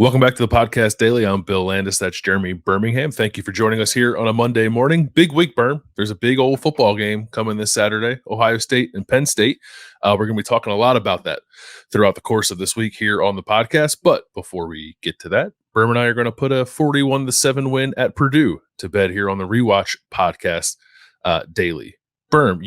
Welcome back to the podcast daily. I'm Bill Landis. That's Jeremy Birmingham. Thank you for joining us here on a Monday morning. Big week, Berm. There's a big old football game coming this Saturday, Ohio State and Penn State. We're going to be talking a lot about that throughout the course of this week here on the podcast. But before we get to that, Berm and I are going to put a 41-7 win at Purdue to bed here on the Rewatch podcast daily. Berm,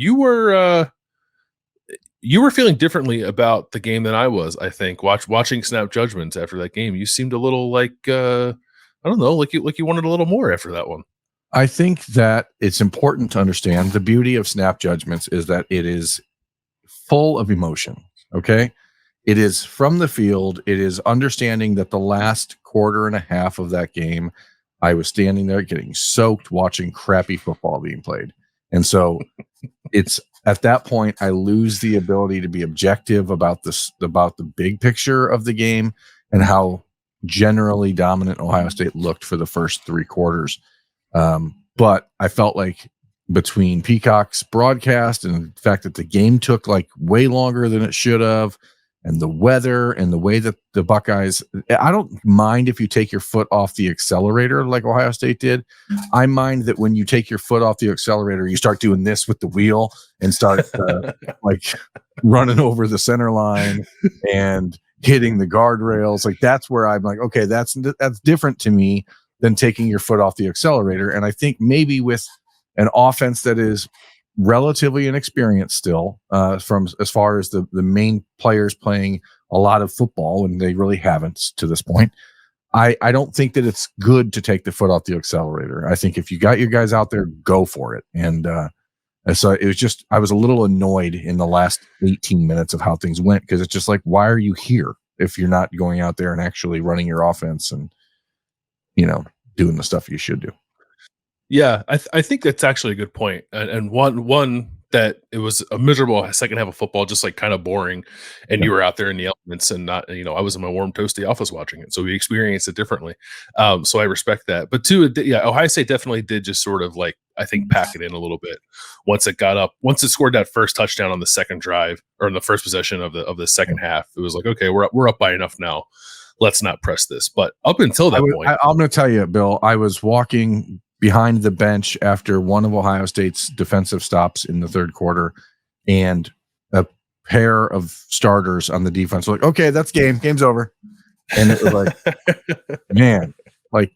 you were feeling differently about the game than I was, I think. Watching snap judgments after that game, you seemed a little like I don't know, like you wanted a little more after that one. I think that it's important to understand the beauty of snap judgments is that it is full of emotion. Okay, it is from the field. It is understanding that the last quarter and a half of that game, I was standing there getting soaked watching crappy football being played, and so it's. At that point, I lose the ability to be objective about the big picture of the game and how generally dominant Ohio State looked for the first three quarters. But I felt like between Peacock's broadcast and the fact that the game took like way longer than it should have, and the weather and the way that the Buckeyes, I don't mind if you take your foot off the accelerator like Ohio State did. I mind that when you take your foot off the accelerator, you start doing this with the wheel and start like running over the center line and hitting the guardrails. Like that's where I'm like, okay, that's different to me than taking your foot off the accelerator. And I think maybe with an offense that is relatively inexperienced still, from as far as the main players playing a lot of football, and they really haven't to this point. I don't think that it's good to take the foot off the accelerator. I think if you got your guys out there, go for it. And so it was just, I was a little annoyed in the last 18 minutes of how things went, because it's just like, why are you here if you're not going out there and actually running your offense and, doing the stuff you should do? Yeah, I think that's actually a good point. And one that it was a miserable second half of football, just like kind of boring. And you were out there in the elements and not, I was in my warm, toasty office watching it. So we experienced it differently. So I respect that. But two, Ohio State definitely did just sort of like, I think, pack it in a little bit once it scored that first touchdown on the second drive or in the first possession of the second half. It was like, okay, we're up by enough now. Let's not press this. But up until that point, I'm going to tell you, Bill, I was walking behind the bench after one of Ohio State's defensive stops in the third quarter, and a pair of starters on the defense were like, okay, that's game's over. And it was like, man, like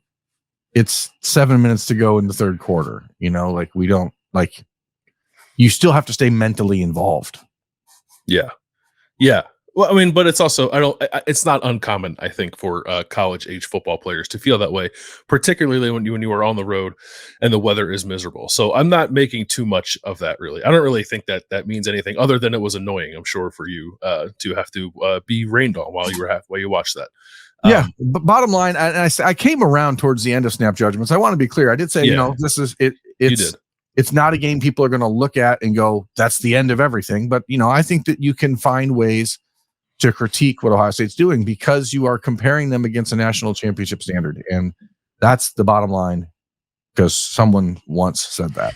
it's 7 minutes to go in the third quarter, like we don't, like, you still have to stay mentally involved. Yeah. Well, I mean, but it's also, it's not uncommon, I think, for college age football players to feel that way, particularly when you are on the road and the weather is miserable. So I'm not making too much of that, really. I don't really think that means anything other than it was annoying, I'm sure, for you to have to be rained on while you watched that. Yeah. But bottom line, I came around towards the end of snap judgments. I want to be clear. I did say, this is it. It's not a game people are going to look at and go, that's the end of everything. But, I think that you can find ways to critique what Ohio State's doing because you are comparing them against a national championship standard. And that's the bottom line, because someone once said that.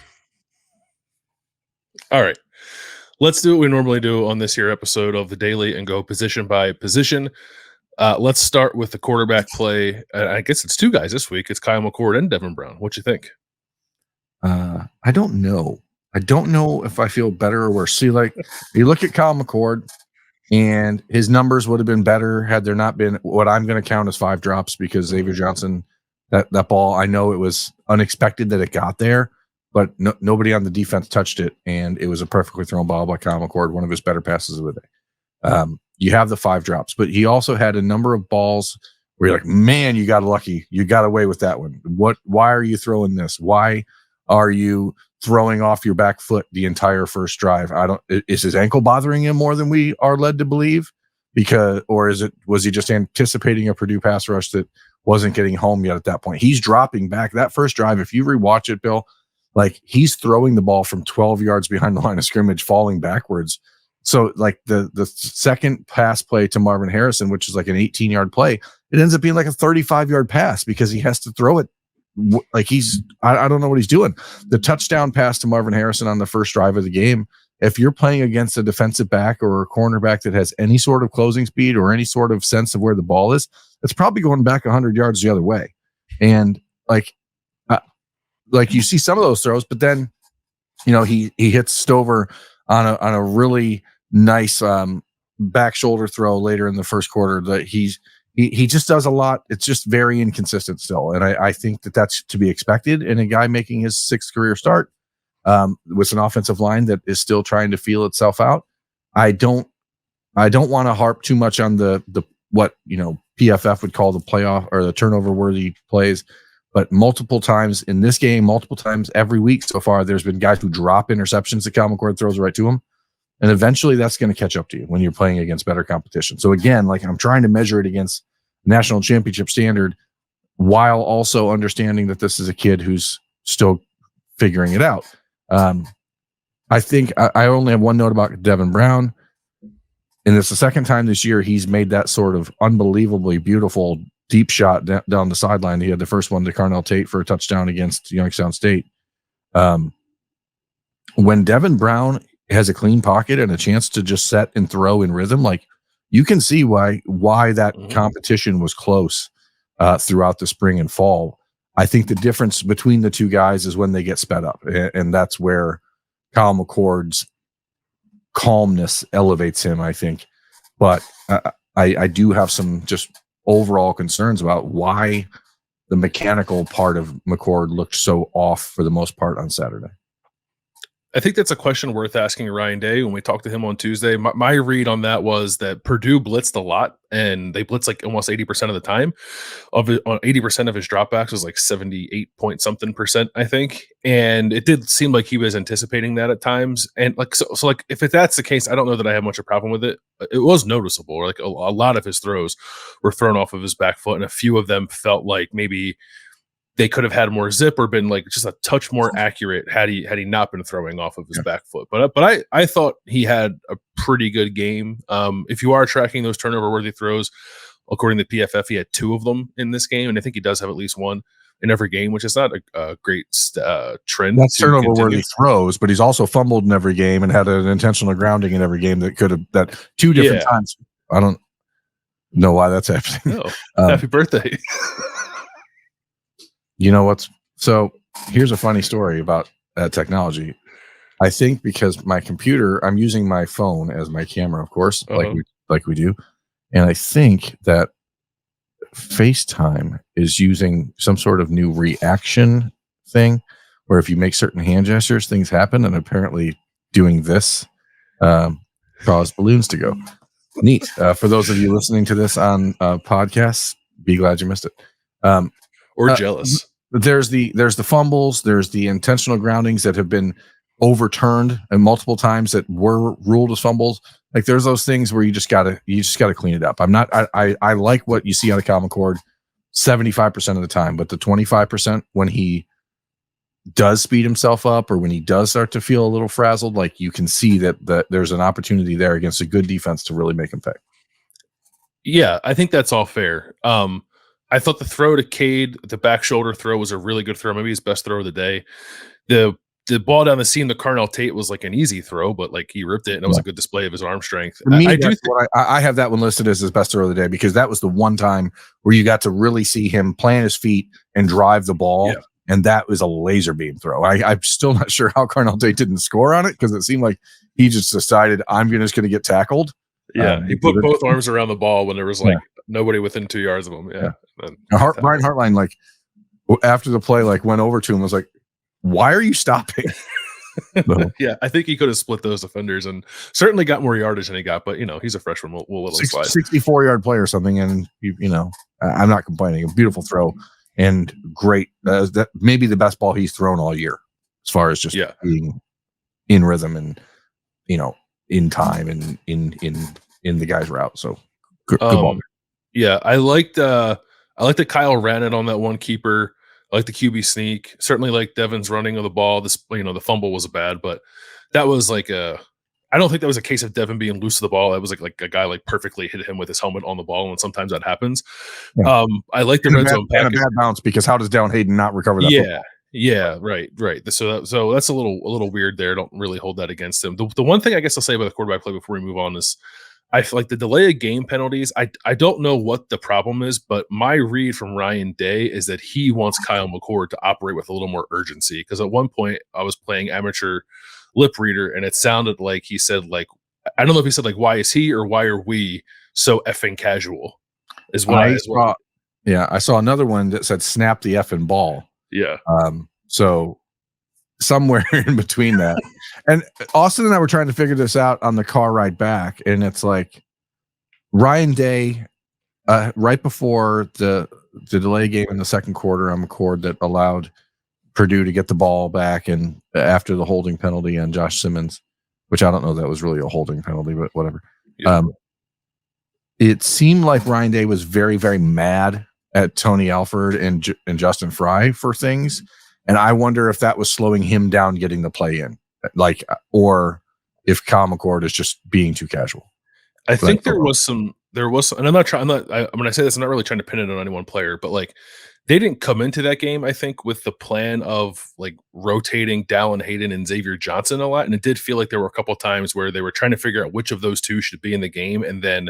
All right. Let's do what we normally do on this here episode of the Daily and go position by position. Let's start with the quarterback play. I guess it's two guys this week. It's Kyle McCord and Devin Brown. What you think? I don't know. I don't know if I feel better or worse. See, like, you look at Kyle McCord, and his numbers would have been better had there not been what I'm going to count as 5 drops, because Xavier Johnson, that ball, I know it was unexpected that it got there, but nobody on the defense touched it, and it was a perfectly thrown ball by Kyle McCord, one of his better passes of the day. You have the 5 drops, but he also had a number of balls where you're like, man, you got lucky. You got away with that one. Why are you throwing this? Why are you throwing off your back foot the entire first drive? Is his ankle bothering him more than we are led to believe? Was he just anticipating a Purdue pass rush that wasn't getting home yet at that point? He's dropping back. That first drive, if you rewatch it, Bill, like, he's throwing the ball from 12 yards behind the line of scrimmage, falling backwards. So like the second pass play to Marvin Harrison, which is like an 18-yard play, it ends up being like a 35-yard pass because he has to throw it like I don't know what he's doing. The touchdown pass to Marvin Harrison on the first drive of the game if you're playing against a defensive back or a cornerback that has any sort of closing speed or any sort of sense of where the ball is, it's probably going back 100 yards the other way. And like you see some of those throws, but then, he hits Stover on a really nice back shoulder throw later in the first quarter that he just does a lot. It's just very inconsistent still. And I think that's to be expected in a guy making his 6th career start with an offensive line that is still trying to feel itself out. I don't want to harp too much on the what PFF would call the playoff or the turnover worthy plays, but multiple times in this game, multiple times every week so far, there's been guys who drop interceptions that Kyle McCord throws right to them. And eventually that's going to catch up to you when you're playing against better competition. So again, like I'm trying to measure it against national championship standard while also understanding that this is a kid who's still figuring it out. I think I only have one note about Devin Brown. And it's the second time this year he's made that sort of unbelievably beautiful deep shot down the sideline. He had the first one to Carnell Tate for a touchdown against Youngstown State. When Devin Brown has a clean pocket and a chance to just set and throw in rhythm, like you can see why that competition was close throughout the spring and fall. I think the difference between the two guys is when they get sped up, and that's where Kyle McCord's calmness elevates him, I think. But I do have some just overall concerns about why the mechanical part of McCord looked so off for the most part on Saturday. I think that's a question worth asking Ryan Day when we talked to him on Tuesday. My read on that was that Purdue blitzed a lot, and they blitzed like almost 80% of the time. On 80% of his dropbacks was like 78 point something percent, I think. And it did seem like he was anticipating that at times. And like so like if that's the case, I don't know that I have much of a problem with it. It was noticeable. Like a lot of his throws were thrown off of his back foot, and a few of them felt like maybe they could have had more zip or been like just a touch more accurate had he not been throwing off of his back foot. But I thought he had a pretty good game. If you are tracking those turnover worthy throws, according to PFF, he had 2 of them in this game, and I think he does have at least 1 in every game, which is not a great trend. That's turnover worthy throws, but he's also fumbled in every game and had an intentional grounding in every game that could have 2 different times. I don't know why that's happening. No. Happy birthday. You know what's so here's a funny story about technology. I think because my computer, I'm using my phone as my camera, of course, like we do. And I think that FaceTime is using some sort of new reaction thing where if you make certain hand gestures, things happen. And apparently doing this caused balloons to go. Neat. For those of you listening to this on podcasts, be glad you missed it. Or jealous. There's the fumbles, there's the intentional groundings that have been overturned and multiple times that were ruled as fumbles. Like there's those things where you just gotta clean it up. I like what you see out of Kyle McCord 75% of the time, but the 25% when he does speed himself up or when he does start to feel a little frazzled, like you can see that there's an opportunity there against a good defense to really make him pay. Yeah, I think that's all fair. I thought the throw to Cade, the back shoulder throw, was a really good throw, maybe his best throw of the day. The ball down the seam to Carnell Tate was like an easy throw, but like he ripped it, and it was a good display of his arm strength. For me, I have that one listed as his best throw of the day because that was the one time where you got to really see him plant his feet and drive the ball, and that was a laser beam throw. I'm still not sure how Carnell Tate didn't score on it because it seemed like he just decided I'm just going to get tackled. Yeah, he put both arms around the ball when there was like nobody within 2 yards of him. Yeah. Brian Hartline, like after the play, like went over to him, was like, "Why are you stopping?" Yeah, I think he could have split those defenders and certainly got more yardage than he got. But he's a freshman. We'll let him slide. 64-yard play or something, and I'm not complaining. A beautiful throw and great. That maybe the best ball he's thrown all year, as far as just being in rhythm and in time and in the guy's route. So good ball. Yeah, I liked that Kyle ran it on that one keeper. I like the QB sneak. Certainly like Devin's running of the ball. This the fumble was bad, but that was like I don't think that was a case of Devin being loose to the ball. That was like a guy like perfectly hit him with his helmet on the ball, and sometimes that happens. Yeah. I like the red zone package. And a bad bounce because how does Down Hayden not recover that? Yeah. Football? Yeah, right. So that's a little weird there. Don't really hold that against him. The one thing I guess I'll say about the quarterback play before we move on is I feel like the delay of game penalties. I don't know what the problem is, but my read from Ryan Day is that he wants Kyle McCord to operate with a little more urgency. Because at one point I was playing amateur lip reader, and it sounded like he said like I don't know if he said like why is he or why are we so effing casual? Is what I saw. Yeah, I saw another one that said snap the effing ball. yeah. So somewhere in between that. And Austin and I were trying to figure this out on the car ride back, and it's like Ryan Day, right before the delay game in the second quarter on McCord that allowed Purdue to get the ball back, and after the holding penalty on Josh Simmons, which I don't know that was really a holding penalty, but whatever. Yeah. It seemed like Ryan Day was very, very mad at Tony Alford and Justin Fry for things. And I wonder if that was slowing him down getting the play in, like, or if Kyle McCord is just being too casual. I think there was some, and when I say this, I'm not really trying to pin it on any one player, but like they didn't come into that game, I think, with the plan of like rotating Dallin Hayden and Xavier Johnson a lot. And it did feel like there were a couple of times where they were trying to figure out which of those two should be in the game. And then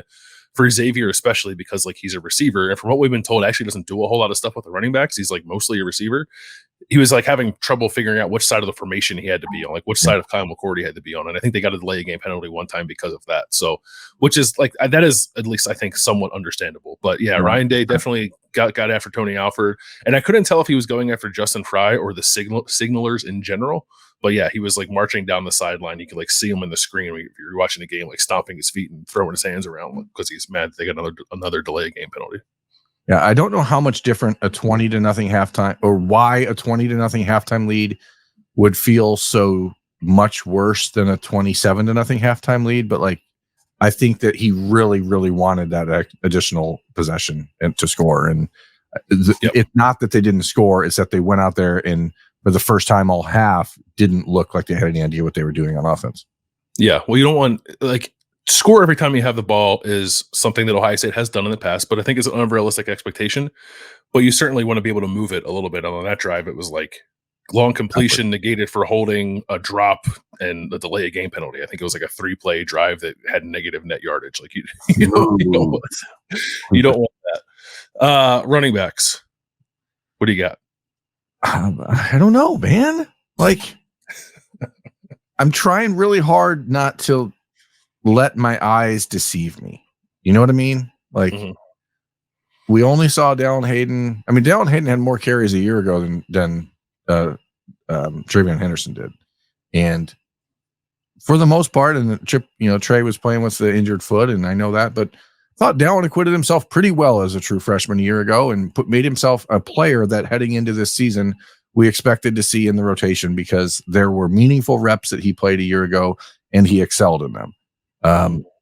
for Xavier, especially because like he's a receiver, and from what we've been told, actually doesn't do a whole lot of stuff with the running backs. He's like mostly a receiver. He was like having trouble figuring out which side of the formation he had to be on, like which side of Kyle McCord he had to be on. And I think they got a delay game penalty one time because of that. So, which is like, that is at least I think somewhat understandable. But yeah, Ryan Day definitely got after Tony Alford. And I couldn't tell if he was going after Justin Fry or the signalers in general. But yeah, he was like marching down the sideline. You could like see him in the screen if you're watching the game, like stomping his feet and throwing his hands around because he's mad they got another delay game penalty. Yeah, I don't know how much different a 20-0 halftime, or why a 20-0 halftime lead would feel so much worse than a 27-0 halftime lead. But like, I think that he really, really wanted that additional possession and to score. And it's not that they didn't score; it's that they went out there and for the first time all half didn't look like they had any idea what they were doing on offense. Yeah, well, you don't want like score every time you have the ball is something that Ohio State has done in the past, but I think it's an unrealistic expectation. But you certainly want to be able to move it a little bit. On that drive, it was like long completion negated for holding, a drop, and a delay of game penalty. I think it was like a 3-play drive that had negative net yardage. Like you don't want that. Running backs. What do you got? I don't know, man. Like, I'm trying really hard not to let my eyes deceive me. You know what I mean? Like, we only saw Dallin Hayden. I mean, Dallin Hayden had more carries a year ago than Travion Henderson did. And for the most part, and Trey was playing with the injured foot, and I know that, but I thought Dallin acquitted himself pretty well as a true freshman a year ago and made himself a player that heading into this season we expected to see in the rotation because there were meaningful reps that he played a year ago and he excelled in them.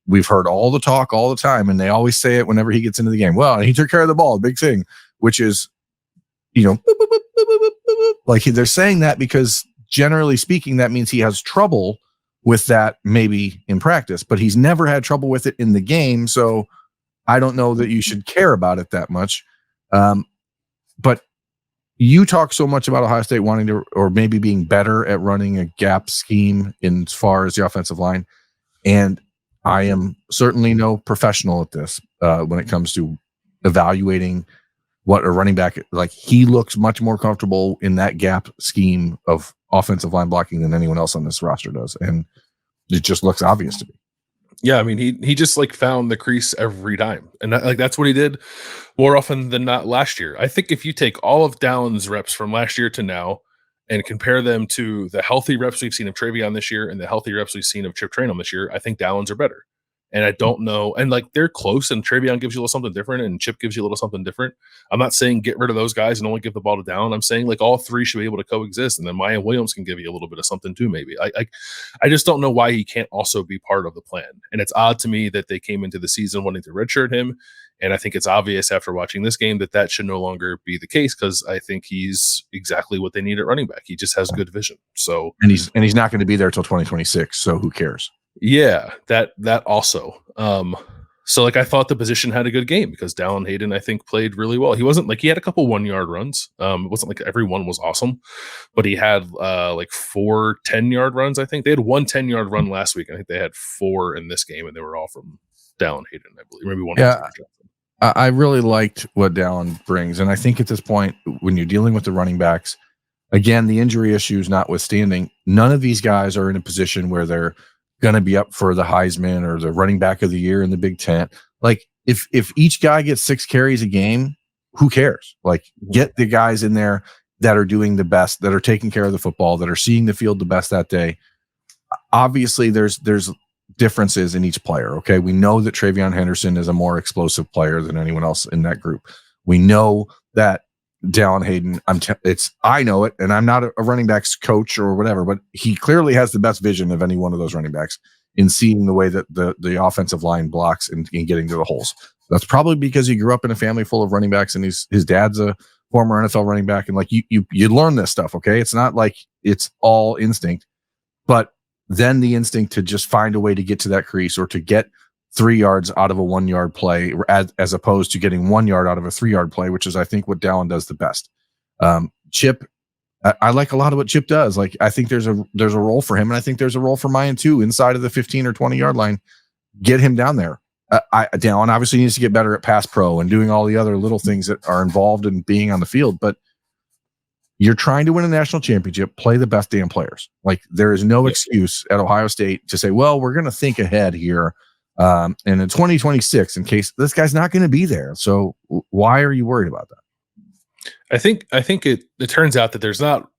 We've heard all the talk all the time, and they always say it whenever he gets into the game. Well, he took care of the ball, big thing, which is, like they're saying that because generally speaking, that means he has trouble with that maybe in practice, but he's never had trouble with it in the game. So I don't know that you should care about it that much. But you talk so much about Ohio State wanting to, or maybe being better at running a gap scheme in as far as the offensive line. And I am certainly no professional at this when it comes to evaluating what a running back, like he looks much more comfortable in that gap scheme of offensive line blocking than anyone else on this roster does. And it just looks obvious to me. Yeah, I mean, he just like found the crease every time, and that's what he did more often than not last year. I think if you take all of Dallin's reps from last year to now and compare them to the healthy reps we've seen of Travion this year and the healthy reps we've seen of Chip Trayanum this year, I think Dallin's are better. And I don't know, and like they're close, and Travion gives you a little something different, and Chip gives you a little something different. I'm not saying get rid of those guys and only give the ball to Dallin. I'm saying like all three should be able to coexist, and then Maya Williams can give you a little bit of something too. Maybe I just don't know why he can't also be part of the plan. And it's odd to me that they came into the season wanting to redshirt him, and I think it's obvious after watching this game that should no longer be the case because I think he's exactly what they need at running back. He just has good vision. So and he's not going to be there till 2026. So who cares? Yeah, that also. So like I thought the position had a good game because Dallin Hayden, I think, played really well. He wasn't like he had a couple 1-yard runs. It wasn't like every one was awesome, but he had like 4 10-yard runs. I think they had one 10-yard run last week. I think they had 4 in this game, and they were all from Dallin Hayden, I believe. Maybe one. Yeah, I really liked what Dallin brings, and I think at this point, when you're dealing with the running backs, again, the injury issues notwithstanding, none of these guys are in a position where they're going to be up for the Heisman or the running back of the year in the Big Ten. Like if each guy gets 6 carries a game, who cares? Like get the guys in there that are doing the best, that are taking care of the football, that are seeing the field the best that day. Obviously there's differences in each player. Okay. We know that Travion Henderson is a more explosive player than anyone else in that group. We know that Dallin Hayden, I know it, and I'm not a running backs coach or whatever, but he clearly has the best vision of any one of those running backs in seeing the way that the offensive line blocks and getting to the holes. That's probably because he grew up in a family full of running backs, and his dad's a former NFL running back, and like you learn this stuff. Okay, it's not like it's all instinct, but then the instinct to just find a way to get to that crease or to get 3 yards out of a 1-yard play as opposed to getting 1 yard out of a 3-yard play, which is, I think, what Dallin does the best. Chip, I like a lot of what Chip does. Like, I think there's a role for him, and I think there's a role for Mayan too, inside of the 15 or 20 yard line. Get him down there. Dallin obviously needs to get better at pass pro and doing all the other little things that are involved in being on the field, but you're trying to win a national championship, play the best damn players. Like, there is no excuse at Ohio State to say, well, we're going to think ahead here. And in 2026, in case this guy's not going to be there. So why are you worried about that? I think it turns out that there's not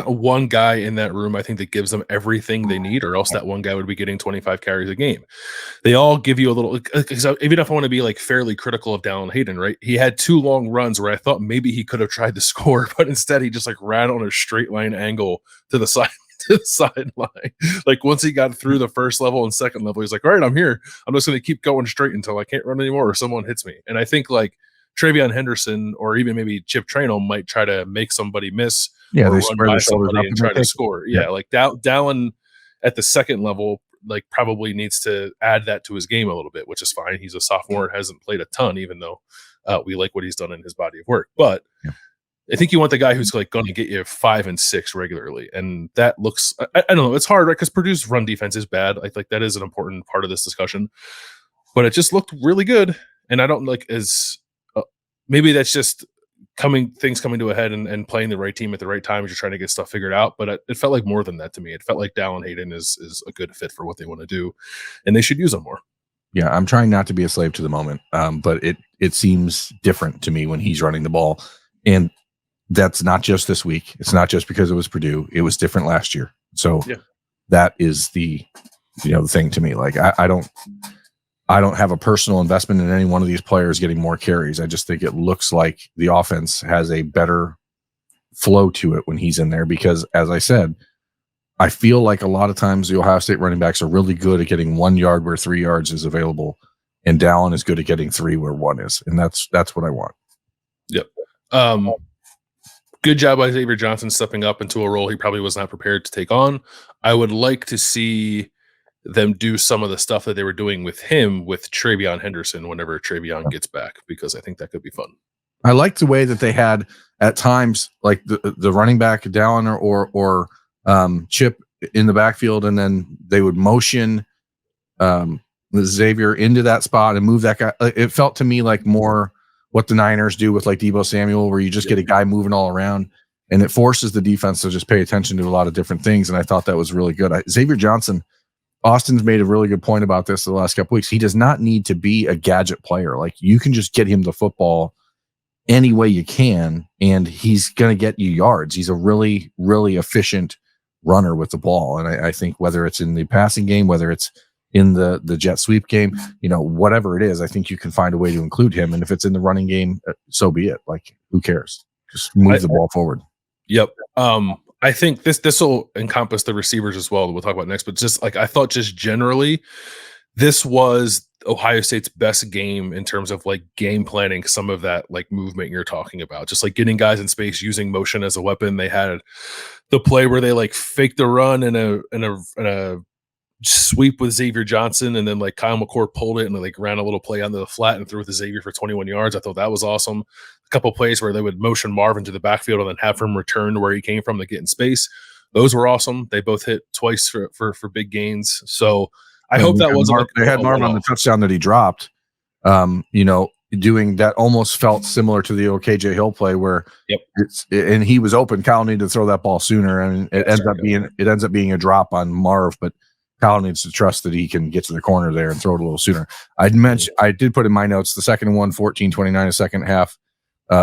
one guy in that room, I think, that gives them everything they need, or else that one guy would be getting 25 carries a game. They all give you a little, even if I want to be like fairly critical of Dallin Hayden, right? He had 2 long runs where I thought maybe he could have tried to score, but instead he just like ran on a straight line angle to the side. To the sideline. Like once he got through the first level and second level, he's like, all right, I'm here. I'm just going to keep going straight until I can't run anymore or someone hits me. And I think like Travion Henderson or even maybe Chip Traynor might try to make somebody miss. Yeah, or they run square by their shoulders somebody up and try to score. Yeah, yeah. like Dallin at the second level, like probably needs to add that to his game a little bit, which is fine. He's a sophomore and hasn't played a ton, even though we like what he's done in his body of work. But I think you want the guy who's like going to get you 5 and 6 regularly, and that looks. I don't know. It's hard, right? Because Purdue's run defense is bad. I think that is an important part of this discussion. But it just looked really good, and I don't like as maybe that's just things coming to a head and playing the right team at the right time as you're trying to get stuff figured out. But it felt like more than that to me. It felt like Dallin Hayden is a good fit for what they want to do, and they should use him more. Yeah, I'm trying not to be a slave to the moment, but it seems different to me when he's running the ball, and that's not just this week. It's not just because it was Purdue. It was different last year. So that is the thing to me. Like I don't have a personal investment in any one of these players getting more carries. I just think it looks like the offense has a better flow to it when he's in there because, as I said, I feel like a lot of times the Ohio State running backs are really good at getting 1 yard where 3 yards is available, and Dallin is good at getting 3 where 1 is, and that's what I want. Yep. Good job by Xavier Johnson stepping up into a role he probably was not prepared to take on. I would like to see them do some of the stuff that they were doing with him with Travion Henderson whenever Travion gets back, because I think that could be fun. I like the way that they had at times like the running back Dallin or Chip in the backfield, and then they would motion Xavier into that spot and move that guy. It felt to me like more what the Niners do with like Deebo Samuel, where you just get a guy moving all around, and it forces the defense to just pay attention to a lot of different things. And I thought that was really good. Xavier Johnson, Austin's made a really good point about this the last couple weeks. He does not need to be a gadget player. Like, you can just get him the football any way you can, and he's going to get you yards. He's a really, really efficient runner with the ball. And I think whether it's in the passing game, whether it's in the jet sweep game, whatever it is, I think you can find a way to include him. And if it's in the running game, so be it. Like, who cares? Just move the ball forward. Yep. I think this will encompass the receivers as well, that we'll talk about next, but just like, I thought just generally, this was Ohio State's best game in terms of like game planning some of that like movement you're talking about, just like getting guys in space, using motion as a weapon. They had the play where they like faked the run in a sweep with Xavier Johnson, and then like Kyle McCord pulled it and like ran a little play onto the flat and threw it to Xavier for 21 yards. I thought that was awesome. A couple plays where they would motion Marvin to the backfield and then have him return to where he came from to get in space. Those were awesome. They both hit twice for big gains. So I hope that wasn't. They had Marvin on the touchdown that he dropped. Doing that almost felt similar to the OKJ Hill play where and he was open. Kyle needed to throw that ball sooner, and it ends up being a drop on Marv, but Kyle needs to trust that he can get to the corner there and throw it a little sooner. I did put in my notes the second one, 14-29, a second half.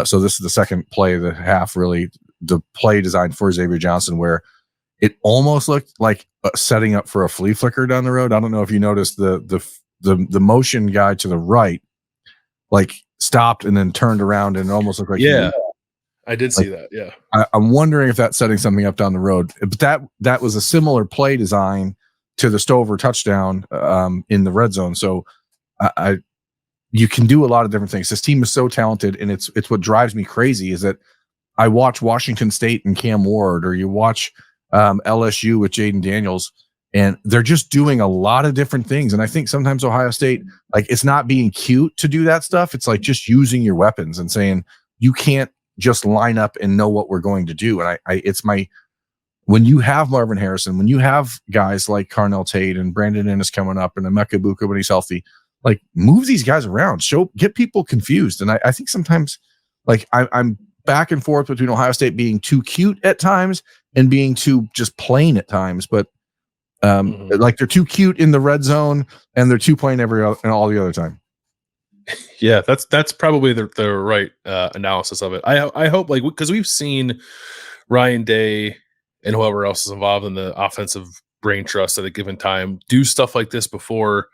So this is the second play of the half, really the play designed for Xavier Johnson, where it almost looked like setting up for a flea flicker down the road. I don't know if you noticed the motion guy to the right, like stopped and then turned around and it almost looked like I did see that. Yeah, I'm wondering if that's setting something up down the road. But that was a similar play design to the Stover touchdown in the red zone. So you can do a lot of different things. This team is so talented, and it's what drives me crazy is that I watch Washington State and Cam Ward, or you watch LSU with Jaden Daniels, and they're just doing a lot of different things. And I think sometimes Ohio State, like, it's not being cute to do that stuff. It's like just using your weapons and saying, you can't just line up and know what we're going to do. And when you have Marvin Harrison, when you have guys like Carnell Tate and Brandon Ennis coming up and Emeka Buka when he's healthy, like, move these guys around, get people confused. And I think sometimes, like, I'm back and forth between Ohio State being too cute at times and being too just plain at times. But like, they're too cute in the red zone and they're too plain all the other time. Yeah, that's probably the right analysis of it. I hope, like, because we've seen Ryan Day and whoever else is involved in the offensive brain trust at a given time do stuff like this before,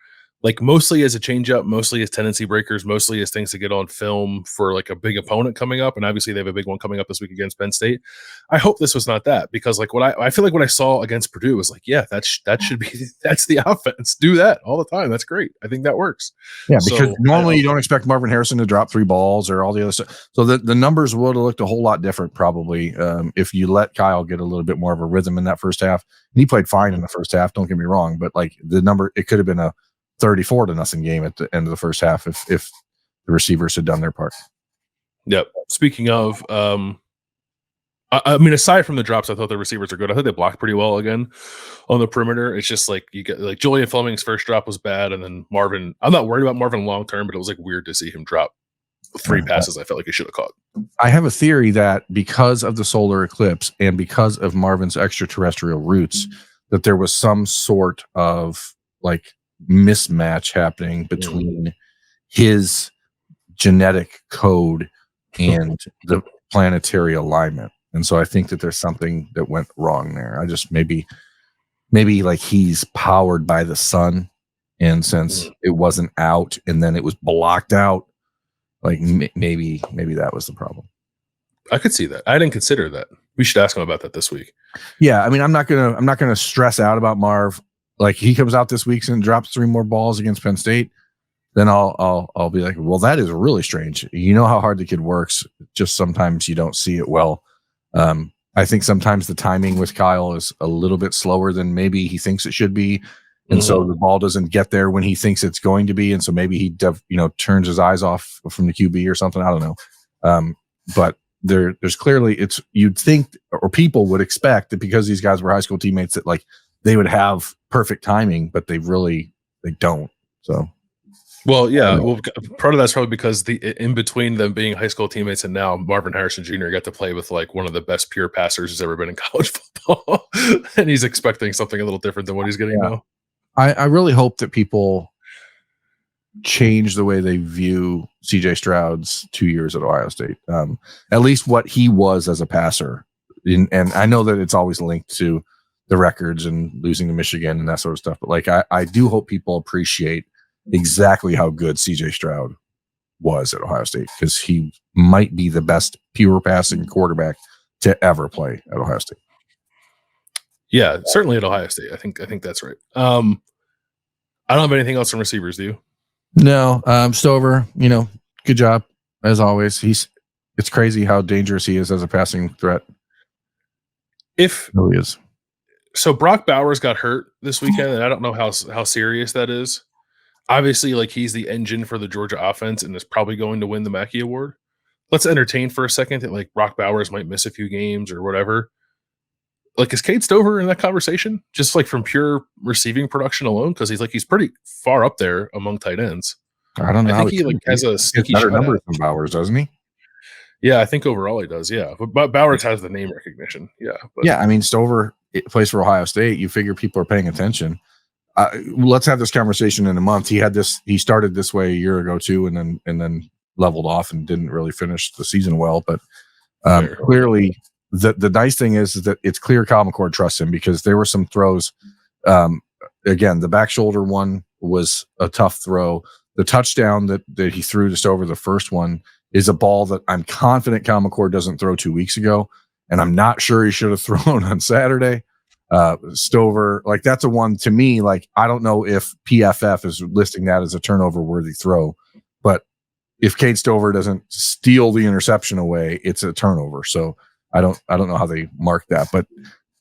like, mostly as a changeup, mostly as tendency breakers, mostly as things to get on film for like a big opponent coming up. And obviously they have a big one coming up this week against Penn State. I hope this was not that, because like I feel like what I saw against Purdue was like, yeah, that should be, that's the offense. Do that all the time. That's great. I think that works. Yeah, because normally you don't expect Marvin Harrison to drop 3 balls or all the other stuff. So the numbers would have looked a whole lot different probably if you let Kyle get a little bit more of a rhythm in that first half. And he played fine in the first half, don't get me wrong, but like the number, it could have been a 34-0 game at the end of the first half if the receivers had done their part. Yep. Speaking of, I mean, aside from the drops, I thought the receivers are good. I thought they blocked pretty well again on the perimeter. It's just like you get like Julian Fleming's first drop was bad, and then Marvin. I'm not worried about Marvin long term, but it was like weird to see him drop 3 passes I felt like he should have caught. I have a theory that because of the solar eclipse and because of Marvin's extraterrestrial roots, that there was some sort of like mismatch happening between his genetic code and the planetary alignment. And so I think that there's something that went wrong there. I just maybe like he's powered by the sun, and since it wasn't out and then it was blocked out, like maybe that was the problem. I could see that. I didn't consider that. We should ask him about that this week. Yeah, I mean, I'm not gonna stress out about Marv. Like, he comes out this week and drops 3 more balls against Penn State, then I'll be like, well, that is really strange. You know how hard the kid works. Just sometimes you don't see it well. I think sometimes the timing with Kyle is a little bit slower than maybe he thinks it should be. And so the ball doesn't get there when he thinks it's going to be. And so maybe he turns his eyes off from the QB or something. I don't know. But there's clearly, you'd think, or people would expect that because these guys were high school teammates that like they would have perfect timing, but they don't. So. Well, yeah. Well, part of that's probably because in between them being high school teammates and now Marvin Harrison Jr. got to play with like one of the best pure passers who's ever been in college football, and he's expecting something a little different than what he's getting now. I really hope that people change the way they view CJ Stroud's 2 years at Ohio State, at least what he was as a passer. And I know that it's always linked to the records and losing to Michigan and that sort of stuff, but like I do hope people appreciate exactly how good CJ Stroud was at Ohio State, because he might be the best pure passing quarterback to ever play at Ohio State. Yeah, certainly at Ohio State. I think that's right. I don't have anything else from receivers, do you? No. Stover, good job as always. It's crazy how dangerous he is as a passing threat. If he really is. So Brock Bowers got hurt this weekend, and I don't know how serious that is. Obviously, like, he's the engine for the Georgia offense and is probably going to win the Mackey Award. Let's entertain for a second that, like, Brock Bowers might miss a few games or whatever. Like, is Cade Stover in that conversation? Just, like, from pure receiving production alone? Because he's pretty far up there among tight ends. I don't know. I think he, like, has a sneaky better shot numbers at it. than Bowers, doesn't he? Yeah, I think overall he does, yeah. But Bowers has the name recognition, yeah. But Yeah, I mean, Stover plays for Ohio State. You figure people are paying attention. Let's have this conversation in a month. He started this way a year ago too, and then leveled off and didn't really finish the season well. But clearly, the nice thing is that it's clear Kyle McCord trusts him, because there were some throws. Again, the back shoulder one was a tough throw. The touchdown that he threw just over the first one is a ball that I'm confident Kyle McCord doesn't throw 2 weeks ago, and I'm not sure he should have thrown on Saturday. Stover, like, that's a one to me. Like, I don't know if PFF is listing that as a turnover worthy throw, but if Cade Stover doesn't steal the interception away, it's a turnover. So I don't know how they mark that, but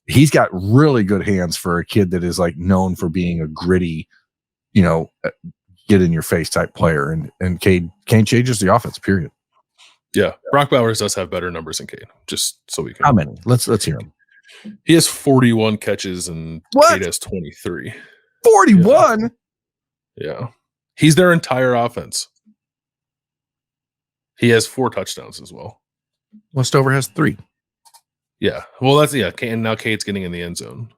he's got really good hands for a kid that is, like, known for being a gritty, get in your face type player. And Cade changes the offense, period. Yeah, Brock Bowers does have better numbers than Cade. Just so we can. How many? Let's hear him. He has 41 catches and Cade has 23. 41? Yeah. He's their entire offense. He has 4 touchdowns as well. Well, Stover has 3. Yeah. Well, and now Cade's getting in the end zone.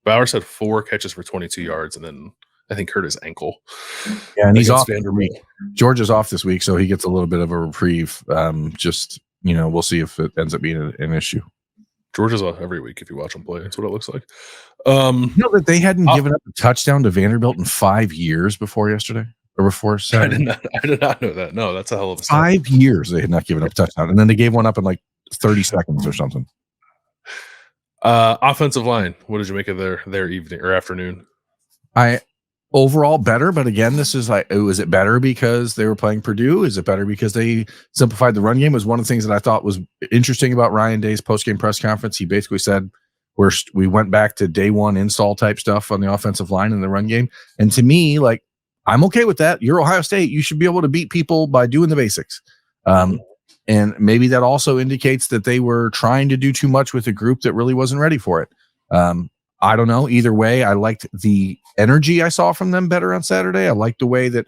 Bowers had 4 catches for 22 yards, and then I think hurt his ankle. Yeah, and he's off this week. Georgia's off this week, so he gets a little bit of a reprieve. We'll see if it ends up being an issue. Georgia's off every week if you watch them play. That's what it looks like. That they hadn't given up a touchdown to Vanderbilt in 5 years before yesterday or before Saturday. I did not know that. No, that's a hell of a 5 years they had not given up a touchdown, and then they gave one up in like 30 seconds or something. Offensive line. What did you make of their evening or afternoon? Overall better, but again, this is like, was it better because they were playing Purdue? Is it better because they simplified the run game? Was one of the things that I thought was interesting about Ryan Day's post-game press conference. He basically said we went back to day one install type stuff on the offensive line in the run game. And to me, like, I'm okay with that. You're Ohio State. You should be able to beat people by doing the basics. And maybe that also indicates that they were trying to do too much with a group that really wasn't ready for it. I don't know. Either way, I liked the energy I saw from them better on Saturday. I liked the way that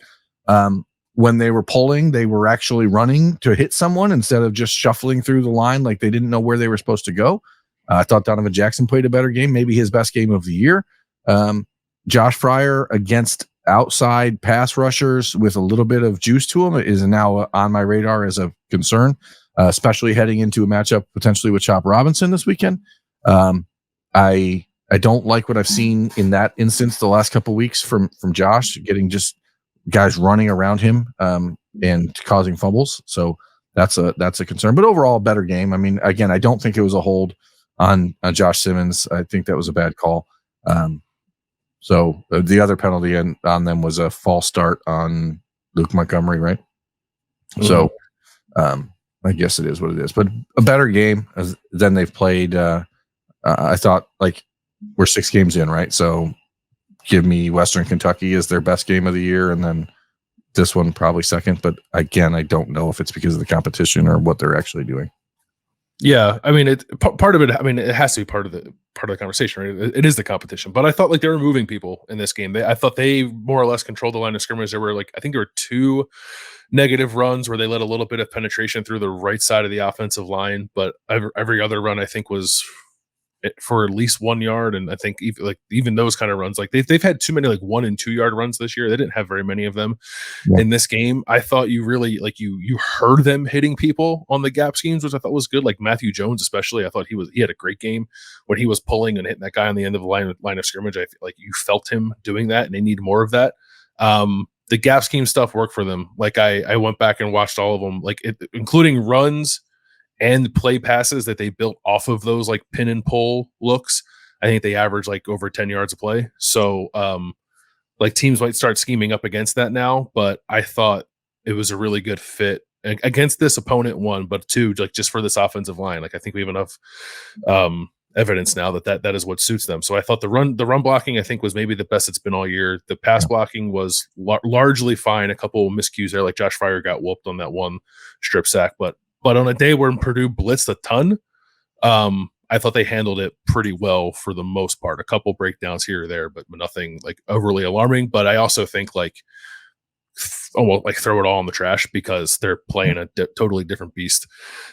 when they were pulling, they were actually running to hit someone instead of just shuffling through the line like they didn't know where they were supposed to go. I thought Donovan Jackson played a better game, maybe his best game of the year. Josh Fryer against outside pass rushers with a little bit of juice to him is now on my radar as a concern, especially heading into a matchup potentially with Chop Robinson this weekend. I don't like what I've seen in that instance the last couple of weeks from Josh, getting just guys running around him and causing fumbles. So that's a concern. But overall, a better game. I mean, again, I don't think it was a hold on Josh Simmons. I think that was a bad call. So the other penalty on them was a false start on Luke Montgomery, right? Mm-hmm. So I guess it is what it is. But a better game than they've played. I thought, like, we're 6 games in, right? So give me Western Kentucky as their best game of the year, and then this one probably second. But again, I don't know if it's because of the competition or what they're actually doing. Yeah, I mean, part of it. I mean, it has to be part of the conversation, right? It is the competition, but I thought, like, they were moving people in this game. I thought they more or less controlled the line of scrimmage. There were, like, I think there were 2 negative runs where they let a little bit of penetration through the right side of the offensive line, but every other run I think was for at least 1 yard. And I think even those kind of runs, like they've had too many like 1 and 2 yard runs this year. They didn't have very many of them in this game. I thought you really, like, you heard them hitting people on the gap schemes, which I thought was good. Like Matthew Jones, especially, I thought he had a great game when he was pulling and hitting that guy on the end of the line of scrimmage. I feel like you felt him doing that, and they need more of that. The gap scheme stuff worked for them. Like I went back and watched all of them, like including runs and play passes that they built off of those like pin and pull looks. I think they average like over 10 yards a play. So like teams might start scheming up against that now, but I thought it was a really good fit against this opponent, 1, but 2, like just for this offensive line. Like I think we have enough evidence now that is what suits them. So I thought the run blocking, I think, was maybe the best it's been all year. The pass blocking was largely fine. A couple of miscues there, like Josh Fryer got whooped on that one strip sack, but on a day where Purdue blitzed a ton, I thought they handled it pretty well for the most part. A couple breakdowns here or there, but nothing like overly alarming. But I also think like throw it all in the trash, because they're playing a totally different beast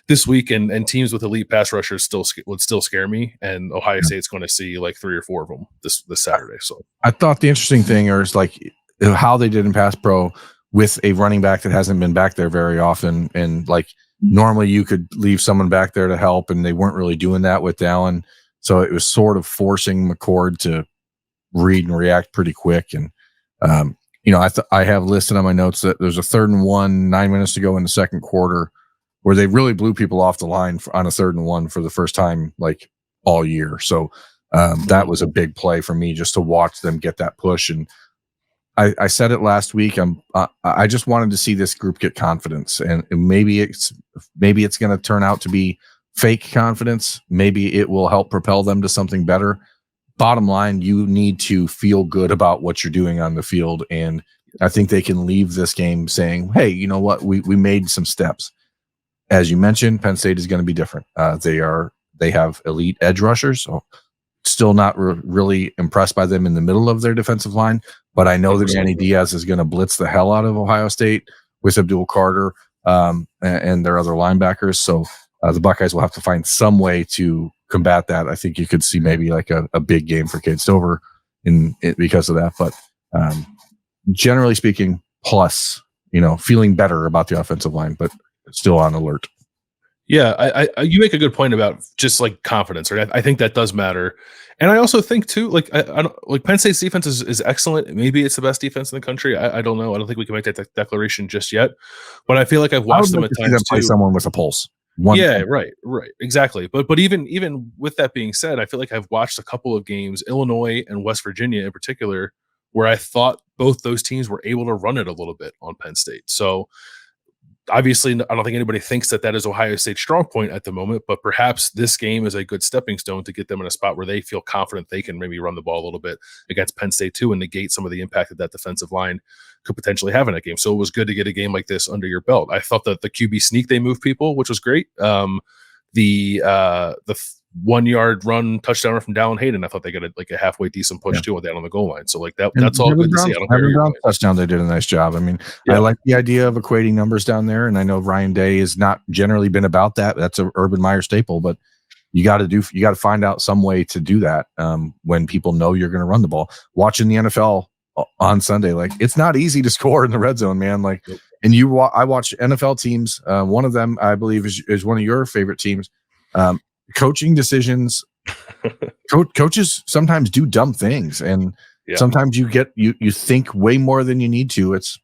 this week, and teams with elite pass rushers would still scare me. And Ohio State's going to see like 3 or 4 of them this Saturday. So I thought the interesting thing is like how they did in pass pro with a running back that hasn't been back there very often, and like normally you could leave someone back there to help, and they weren't really doing that with Allen. So it was sort of forcing McCord to read and react pretty quick. And I have listed on my notes that there's a 3rd and 1, 9 minutes to go in the second quarter, where they really blew people off the line on a 3rd and 1 for the first time like all year. So that was a big play for me, just to watch them get that push. And I said it last week. I just wanted to see this group get confidence, and maybe it's going to turn out to be fake confidence. Maybe it will help propel them to something better. Bottom line, you need to feel good about what you're doing on the field. And I think they can leave this game saying, hey, you know what? We made some steps. As you mentioned, Penn State is going to be different. They have elite edge rushers. So still not really impressed by them in the middle of their defensive line. But I know that Manny Diaz is going to blitz the hell out of Ohio State with Abdul Carter and their other linebackers. So the Buckeyes will have to find some way to combat that. I think you could see maybe like a big game for Cade Stover because of that. But generally speaking, plus, feeling better about the offensive line, but still on alert. Yeah, you make a good point about just like confidence, right? I think that does matter. And I also think too, like I don't, like Penn State's defense is excellent. Maybe it's the best defense in the country. I don't know. I don't think we can make that declaration just yet. But I feel like I've watched them at times play someone with a pulse. Right, exactly. But even with that being said, I feel like I've watched a couple of games, Illinois and West Virginia in particular, where I thought both those teams were able to run it a little bit on Penn State. So obviously, I don't think anybody thinks that is Ohio State's strong point at the moment, but perhaps this game is a good stepping stone to get them in a spot where they feel confident they can maybe run the ball a little bit against Penn State too, and negate some of the impact that defensive line could potentially have in that game. So it was good to get a game like this under your belt. I thought that the QB sneak, they moved people, which was great. The 1 yard run touchdown from Dallin Hayden, I thought they got a halfway decent push too with that on the goal line. So like that's all good to see. I don't care. Touchdown, they did a nice job. I mean, I like the idea of equating numbers down there, and I know Ryan Day has not generally been about that. That's an Urban Meyer staple, but you got to find out some way to do that when people know you're going to run the ball. Watching the NFL on Sunday, like it's not easy to score in the red zone, man. Like, and I watch NFL teams. One of them, I believe, is one of your favorite teams. Coaching decisions, coaches sometimes do dumb things, and sometimes you think way more than you need to. It's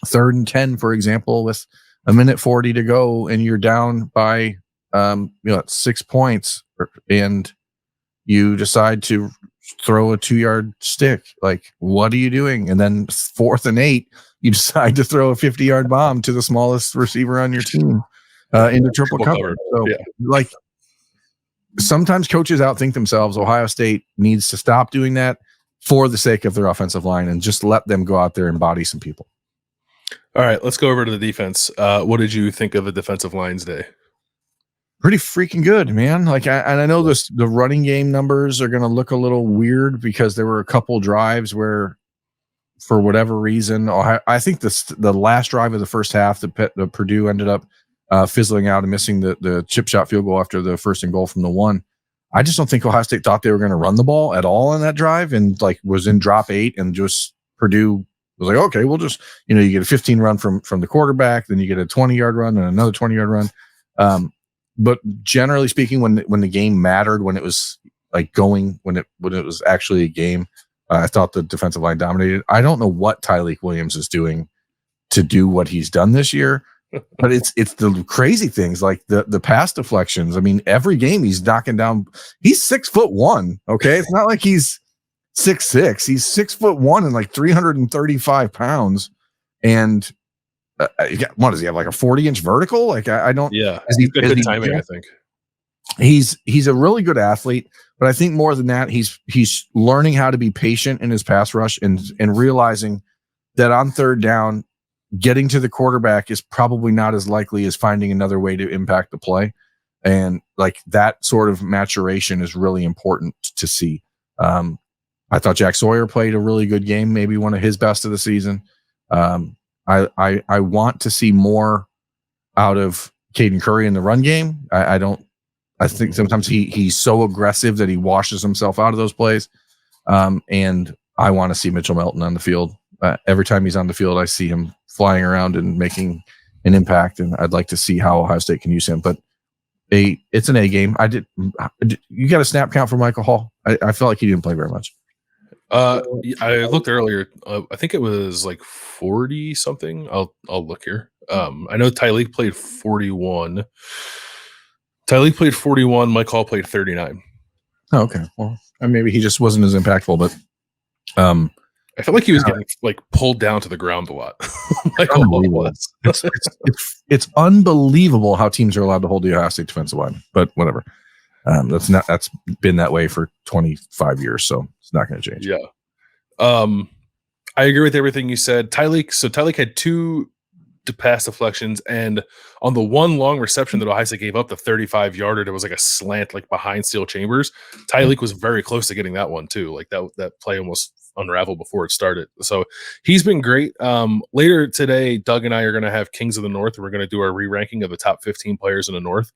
3rd and 10, for example, with a minute 40 to go, and you're down by 6 points, and you decide to throw a 2-yard stick. Like, what are you doing? And then 4th and 8, you decide to throw a 50-yard bomb to the smallest receiver on your team into triple cover. So, like, sometimes coaches outthink themselves. Ohio State needs to stop doing that for the sake of their offensive line and just let them go out there and body some people. All right, let's go over to the defense. What did you think of the defensive lines day? Pretty freaking good, man. Like, I know the running game numbers are going to look a little weird because there were a couple drives where, for whatever reason, I think the last drive of the first half, the Purdue ended up fizzling out and missing the chip shot field goal after the 1st and goal from the 1. I just don't think Ohio State thought they were going to run the ball at all on that drive, and like was in drop 8, and just Purdue was like, okay, we'll just, you get a 15 run from the quarterback, then you get a 20-yard run and another 20-yard run. But generally speaking, when the game mattered, when it was like going, when it was actually a game, I thought the defensive line dominated. I don't know what Tyleik Williams is doing to do what he's done this year. But it's the crazy things, like the pass deflections. I mean, every game he's knocking down. He's 6'1". Okay, it's not like he's 6'6". He's 6'1" and like 335 pounds. And what does he have? Like a 40-inch vertical? Like I don't. Yeah, he's good timing, I think. he's a really good athlete, but I think more than that, he's learning how to be patient in his pass rush and realizing that on third down, getting to the quarterback is probably not as likely as finding another way to impact the play. And like that sort of maturation is really important to see. I thought Jack Sawyer played a really good game, maybe one of his best of the season. I want to see more out of Caden Curry in the run game. I think sometimes he's so aggressive that he washes himself out of those plays. And I want to see Mitchell Melton on the field. Every time he's on the field, I see him flying around and making an impact. And I'd like to see how Ohio State can use him. But it's an A game. You got a snap count for Michael Hall? I felt like he didn't play very much. I looked earlier. I think it was like 40 something. I'll look here. I know Tyleek played 41. Mike Hall played 39. Oh, okay. Well, maybe he just wasn't as impactful, but I felt like he was getting like pulled down to the ground a lot. Like was. It's unbelievable how teams are allowed to hold the Ohio State defensive line, but whatever. That's been that way for 25 years, so it's not going to change. Yeah. I agree with everything you said. Tyleek had 2 pass deflections, and on the one long reception that Ohio State gave up, the 35-yarder, there was like a slant like behind Steel Chambers. Tyleek was very close to getting that one too. Like that play almost unraveled before it started. So he's been great. Later today, Doug and I are going to have Kings of the North, and we're going to do our re-ranking of the top 15 players in the North.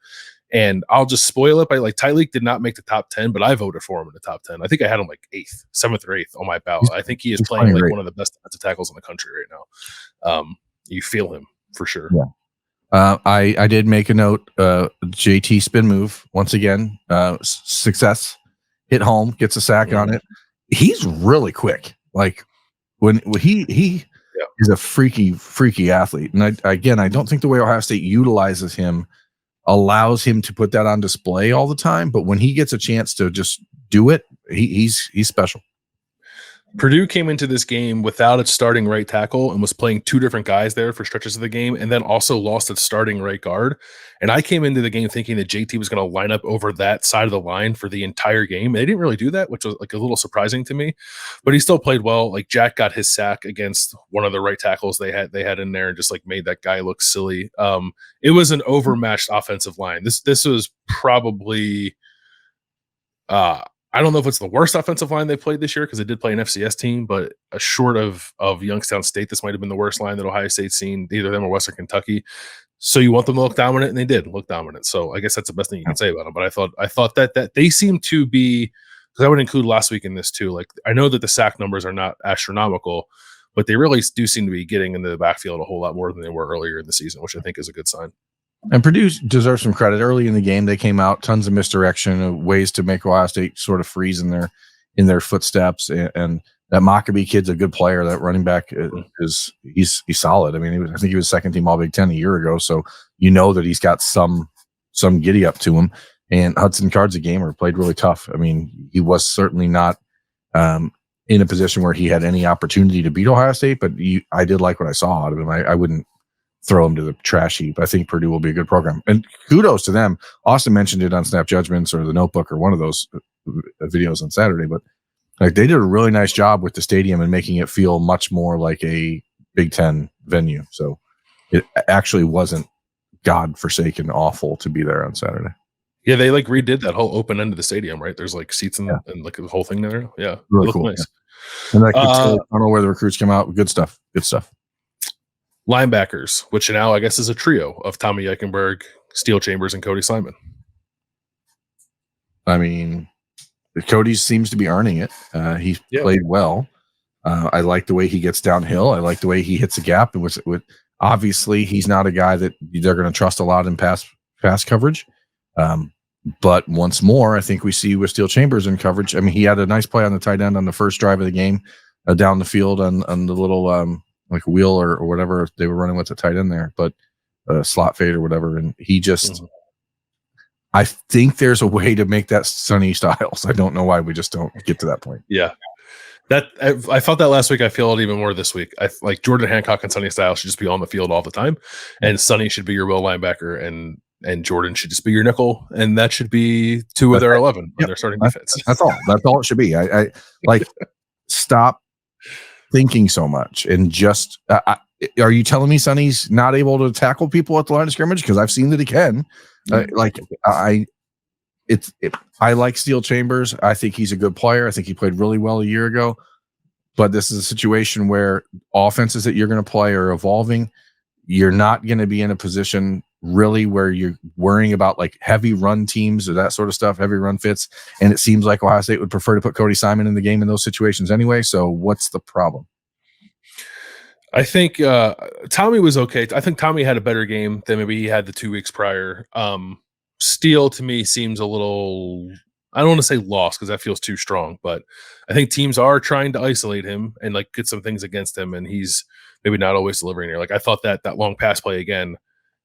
And I'll just spoil it by like Tyleek did not make the top 10, but I voted for him in the top 10. I think I had him like 7th or 8th on my ballot. I think he is playing like one of the best defensive tackles in the country right now. You feel him for sure. Yeah. I did make a note. JT spin move once again. Success, hit home, gets a sack on it. He's really quick. Like when he is a freaky athlete. And I don't think the way Ohio State utilizes him allows him to put that on display all the time. But when he gets a chance to just do it, he's special. Purdue came into this game without its starting right tackle and was playing 2 different guys there for stretches of the game, and then also lost its starting right guard. And I came into the game thinking that JT was going to line up over that side of the line for the entire game. They didn't really do that, which was like a little surprising to me, but he still played well. Like Jack got his sack against one of the right tackles they had in there and just like made that guy look silly. It was an overmatched offensive line. This was probably I don't know if it's the worst offensive line they played this year because they did play an FCS team, but short of Youngstown State, this might have been the worst line that Ohio State's seen, either them or Western Kentucky. So you want them to look dominant, and they did look dominant. So I guess that's the best thing you can say about them. But I thought that they seem to be, because I would include last week in this too. Like I know that the sack numbers are not astronomical, but they really do seem to be getting into the backfield a whole lot more than they were earlier in the season, which I think is a good sign. And Purdue deserves some credit. Early in the game, they came out, tons of misdirection, ways to make Ohio State sort of freeze in their footsteps. And that Mockabee kid's a good player. That running back he's solid. I mean, I think he was second team All Big Ten a year ago, so you know that he's got some giddy up to him. And Hudson Card's a gamer, played really tough. I mean, he was certainly not in a position where he had any opportunity to beat Ohio State, but I did like what I saw out of him. I wouldn't throw him to the trash heap. I think Purdue will be a good program, and kudos to them. Austin mentioned it on Snap Judgments or the Notebook or one of those videos on Saturday, but like they did a really nice job with the stadium and making it feel much more like a Big Ten venue. So it actually wasn't godforsaken awful to be there on Saturday. Yeah, they like redid that whole open end of the stadium, right? There's like seats and like the whole thing there. Yeah, really cool. Nice. Yeah. And like I don't know where the recruits come out. Good stuff. Linebackers, which now I guess is a trio of Tommy Eichenberg, Steel Chambers, and Cody Simon. I mean, Cody seems to be earning it. He played well. I like the way he gets downhill. I like the way he hits a gap. Obviously, he's not a guy that they're going to trust a lot in pass coverage. But once more, I think we see with Steel Chambers in coverage. I mean, he had a nice play on the tight end on the first drive of the game, down the field on the little like wheel or whatever they were running with the tight end there, but slot fade or whatever. And he just, I think there's a way to make that Sonny Styles. I don't know why we just don't get to that point. Yeah. I felt that last week. I feel it even more this week. I like Jordan Hancock and Sonny Styles should just be on the field all the time, and Sonny should be your will linebacker, and and Jordan should just be your nickel, and that should be 2 of their 11 on their starting defense. That's all. That's all it should be. I like stop thinking so much and just. Are you telling me Sonny's not able to tackle people at the line of scrimmage? Because I've seen that he can. I like Steel Chambers. I think he's a good player. I think he played really well a year ago. But this is a situation where offenses that you're going to play are evolving. You're not going to be in a position really where you're worrying about like heavy run teams or that sort of stuff, heavy run fits. And it seems like Ohio State would prefer to put Cody Simon in the game in those situations anyway. So what's the problem? I think Tommy was okay. I think Tommy had a better game than maybe he had the 2 weeks prior. Steele to me seems a little, I don't want to say lost because that feels too strong, but I think teams are trying to isolate him and like get some things against him, and he's maybe not always delivering here. Like I thought that long pass play again,